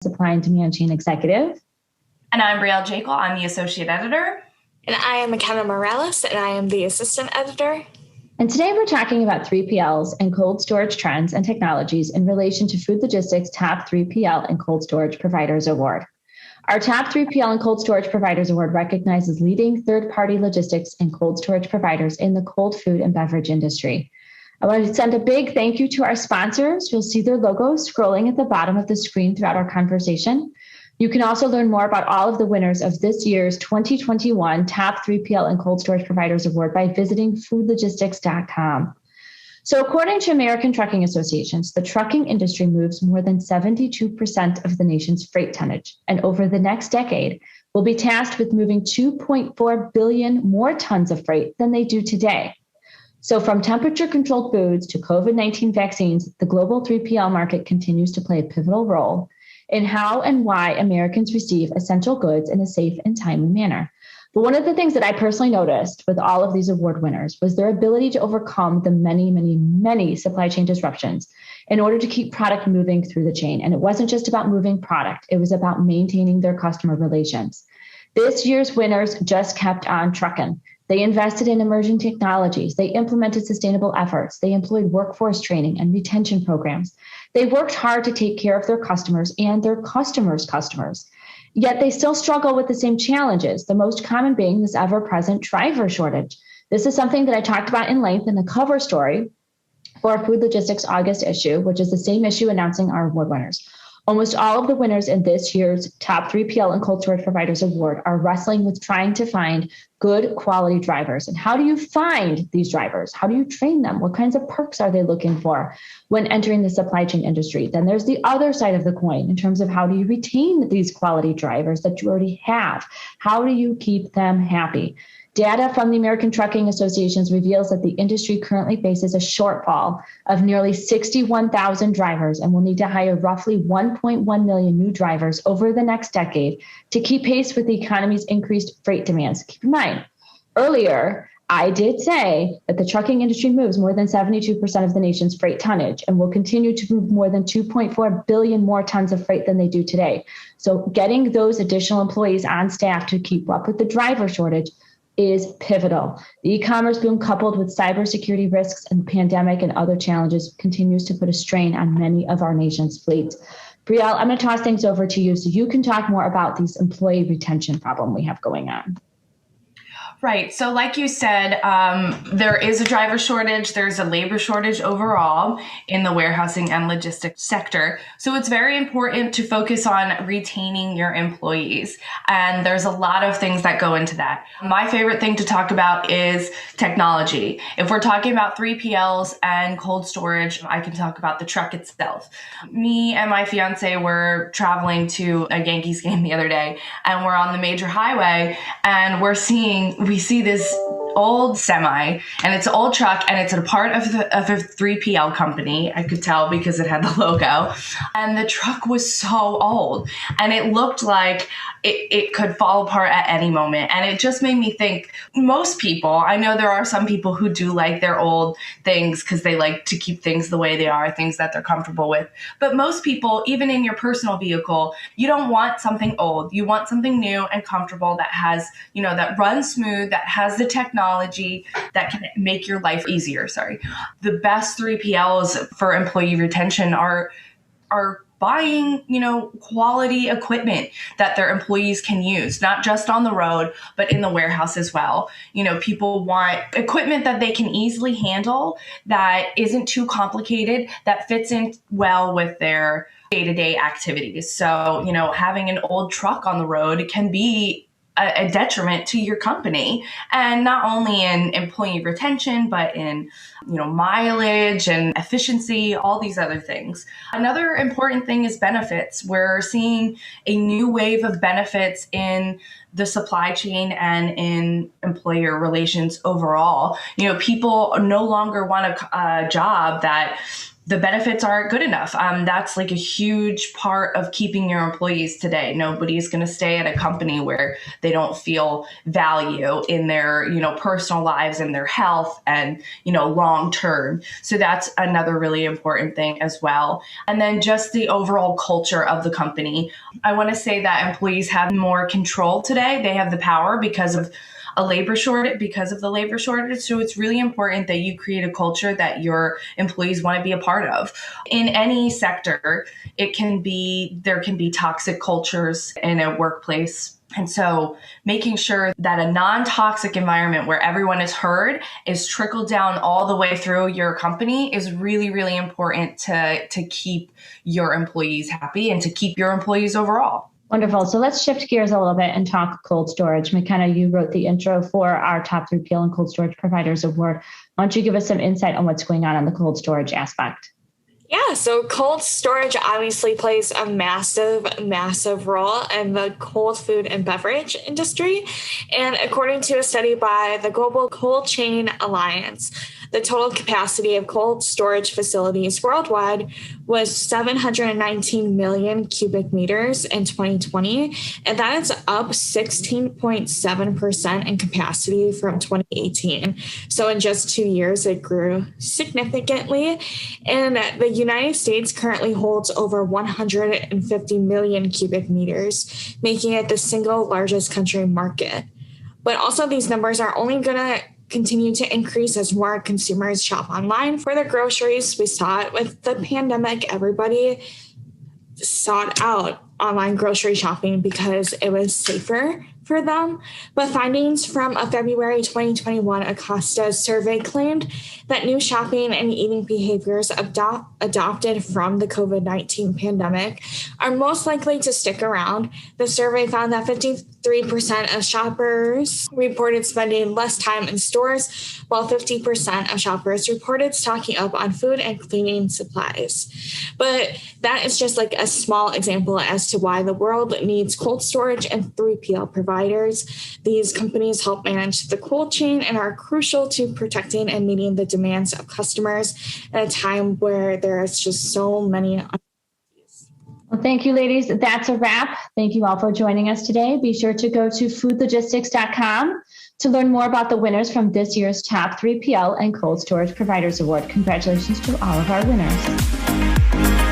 Supply and Demand Chain Executive. And I'm Brielle Jekyll. I'm the Associate Editor. And I am McKenna Morales, and I am the Assistant Editor. And today we're talking about 3PLs and cold storage trends and technologies in relation to Food Logistics Top 3PL and Cold Storage Providers Award. Our Top 3PL and Cold Storage Providers Award recognizes leading third-party logistics and cold storage providers in the cold food and beverage industry. I want to send a big thank you to our sponsors. You'll see their logos scrolling at the bottom of the screen throughout our conversation. You can also learn more about all of the winners of this year's 2021 Top 3PL and Cold Storage Providers Award by visiting foodlogistics.com. So according to American Trucking Associations, the trucking industry moves more than 72% of the nation's freight tonnage, and over the next decade, will be tasked with moving 2.4 billion more tons of freight than they do today. So from temperature-controlled foods to COVID-19 vaccines, the global 3PL market continues to play a pivotal role in how and why Americans receive essential goods in a safe and timely manner. But one of the things that I personally noticed with all of these award winners was their ability to overcome the many supply chain disruptions in order to keep product moving through the chain. And it wasn't just about moving product, it was about maintaining their customer relations. This year's winners just kept on trucking. They invested in emerging technologies. They implemented sustainable efforts. They employed workforce training and retention programs. They worked hard to take care of their customers and their customers' customers. Yet they still struggle with the same challenges, the most common being this ever-present driver shortage. This is something that I talked about in length in the cover story for our Food Logistics August issue, which is the same issue announcing our award winners. Almost all of the winners in this year's Top 3PL and Cold Storage Providers Award are wrestling with trying to find good quality drivers. And how do you find these drivers? How do you train them? What kinds of perks are they looking for when entering the supply chain industry? Then there's the other side of the coin in terms of how do you retain these quality drivers that you already have? How do you keep them happy? Data from the American Trucking Associations reveals that the industry currently faces a shortfall of nearly 61,000 drivers and will need to hire roughly 1.1 million new drivers over the next decade to keep pace with the economy's increased freight demands. Keep in mind, earlier, I did say that the trucking industry moves more than 72% of the nation's freight tonnage and will continue to move more than 2.4 billion more tons of freight than they do today. So getting those additional employees on staff to keep up with the driver shortage is pivotal. The e-commerce boom coupled with cybersecurity risks and pandemic and other challenges continues to put a strain on many of our nation's fleets. Brielle, I'm going to toss things over to you so you can talk more about this employee retention problem we have going on. Right. So like you said, there is a driver shortage. There's a labor shortage overall in the warehousing and logistics sector. So it's very important to focus on retaining your employees. And there's a lot of things that go into that. My favorite thing to talk about is technology. If we're talking about 3PLs and cold storage, I can talk about the truck itself. Me and my fiance were traveling to a Yankees game the other day, and we're on the major highway, and we see this old semi, and it's an old truck, and it's a part of a 3PL company. I could tell because it had the logo, and the truck was so old, and it looked like it could fall apart at any moment. And it just made me think, most people, I know there are some people who do like their old things because they like to keep things the way they are, things that they're comfortable with. But most people, even in your personal vehicle, you don't want something old. You want something new and comfortable that has, that runs smooth, that has the technology that can make your life easier. The best 3PLs for employee retention are buying, quality equipment that their employees can use, not just on the road, but in the warehouse as well. People want equipment that they can easily handle, that isn't too complicated, that fits in well with their day-to-day activities. So, having an old truck on the road can be a detriment to your company, and not only in employee retention, but in, mileage and efficiency, all these other things. Another important thing is benefits. We're seeing a new wave of benefits in the supply chain and in employer relations overall. People no longer want a job that the benefits aren't good enough. That's like a huge part of keeping your employees today. Nobody's going to stay at a company where they don't feel value in their, personal lives and their health and, long term. So that's another really important thing as well. And then just the overall culture of the company. I want to say that employees have more control today. They have the power because of the labor shortage. So it's really important that you create a culture that your employees want to be a part of. In any sector, there can be toxic cultures in a workplace. And so making sure that a non-toxic environment where everyone is heard is trickled down all the way through your company is really, really important to keep your employees happy and to keep your employees overall. Wonderful. So let's shift gears a little bit and talk cold storage. McKenna, you wrote the intro for our Top 3PL and Cold Storage Providers Award. Why don't you give us some insight on what's going on the cold storage aspect? Yeah, so cold storage obviously plays a massive role in the cold food and beverage industry. And according to a study by the Global Cold Chain Alliance, the total capacity of cold storage facilities worldwide was 719 million cubic meters in 2020, and that is up 16.7% in capacity from 2018. So in just 2 years, it grew significantly. And the United States currently holds over 150 million cubic meters, making it the single largest country market. But also these numbers are only going to continue to increase as more consumers shop online for their groceries. We saw it with the pandemic. Everybody sought out online grocery shopping because it was safer for them. But findings from a February 2021 Acosta survey claimed that new shopping and eating behaviors adopted from the COVID-19 pandemic are most likely to stick around. The survey found that 53% of shoppers reported spending less time in stores, while 50% of shoppers reported stocking up on food and cleaning supplies. But that is just like a small example as to why the world needs cold storage and 3PL providers. These companies help manage the cold chain and are crucial to protecting and meeting the demands of customers at a time where there is just so many. Well, thank you, ladies. That's a wrap. Thank you all for joining us today. Be sure to go to foodlogistics.com to learn more about the winners from this year's Top 3PL and Cold Storage Providers Award. Congratulations to all of our winners.